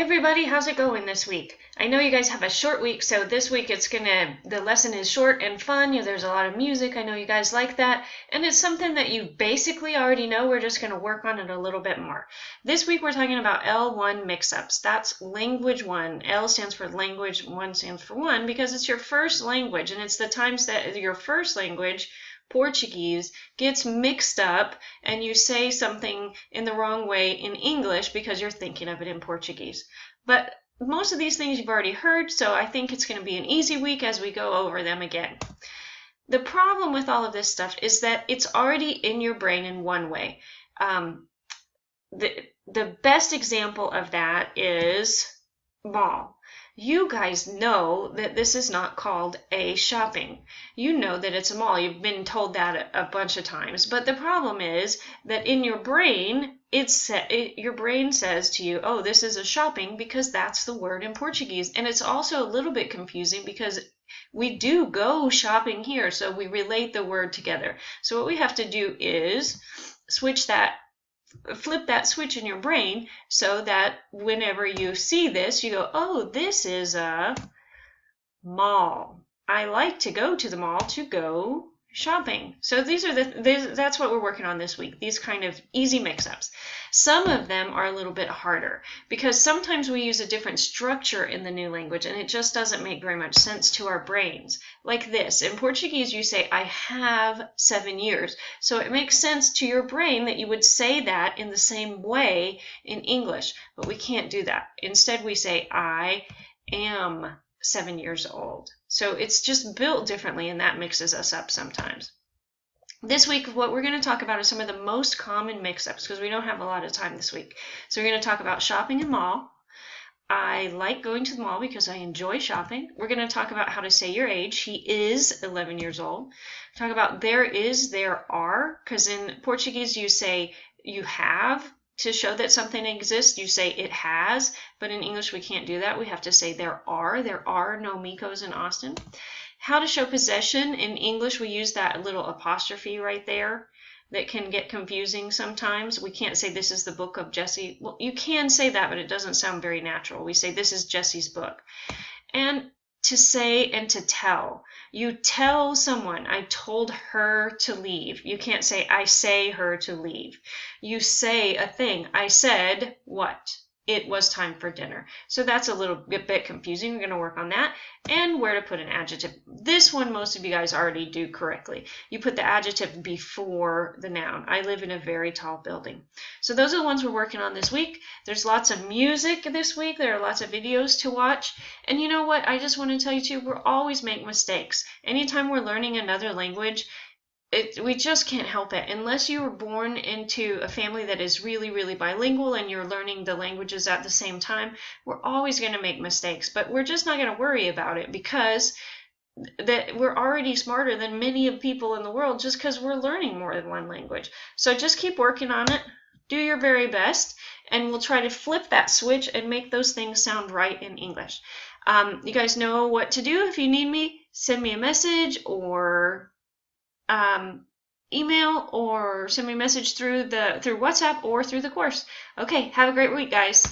everybody, how's it going this week? I know you guys have a short week, so this week the lesson is short and fun. There's a lot of music. I know you guys like that. And it's something that you basically already know. We're just going to work on it a little bit more. This week we're talking about L1 mix-ups. That's language one. L stands for language, one stands for one, because it's your first language, and it's the times that your first language, Portuguese, gets mixed up and you say something in the wrong way in English because you're thinking of it in Portuguese. But most of these things you've already heard, so I think it's going to be an easy week as we go over them again. The problem with all of this stuff is that it's already in your brain in one way. The best example of that is mall. You guys know that this is not called a shopping. You know that it's a mall. You've been told that a bunch of times. But the problem is that in your brain, your brain says to you, oh, this is a shopping, because that's the word in Portuguese. And it's also a little bit confusing because we do go shopping here, so we relate the word together. So what we have to do is flip that switch in your brain so that whenever you see this, you go, oh, this is a mall. I like to go to the mall to go shopping. So that's what we're working on this week, these kind of easy mix-ups. Some of them are a little bit harder because sometimes we use a different structure in the new language and it just doesn't make very much sense to our brains. Like this, in Portuguese you say, I have 7 years. So it makes sense to your brain that you would say that in the same way in English, but we can't do that. Instead we say, I am 7 years old. So it's just built differently, and that mixes us up sometimes. This week, what we're going to talk about is some of the most common mix-ups because we don't have a lot of time this week. So we're going to talk about shopping and mall. I like going to the mall because I enjoy shopping. We're going to talk about how to say your age. He is 11 years old. Talk about there is, there are, because in Portuguese you say you have. To show that something exists, you say it has, but in English we can't do that. We have to say there are no Mikos in Austin. How to show possession. In English we use that little apostrophe right there that can get confusing sometimes. We can't say this is the book of Jesse. Well, you can say that, but it doesn't sound very natural. We say this is Jesse's book. And to say and to tell. You tell someone, I told her to leave. You can't say, I say her to leave. You say a thing. I said what? It was time for dinner. So that's a little bit confusing. We're going to work on that. And where to put an adjective. This one most of you guys already do correctly. You put the adjective before the noun. I live in a very tall building. So those are the ones we're working on this week. There's lots of music this week. There are lots of videos to watch. And you know what? I just want to tell you too, we'll always make mistakes. Anytime we're learning another language, we just can't help it. Unless you were born into a family that is really, really bilingual and you're learning the languages at the same time, we're always going to make mistakes. But we're just not going to worry about it because we're already smarter than many of people in the world just because we're learning more than one language. So just keep working on it. Do your very best, and we'll try to flip that switch and make those things sound right in English. You guys know what to do. If you need me, send me a message or email or send me a message through WhatsApp or through the course. Okay, have a great week, guys.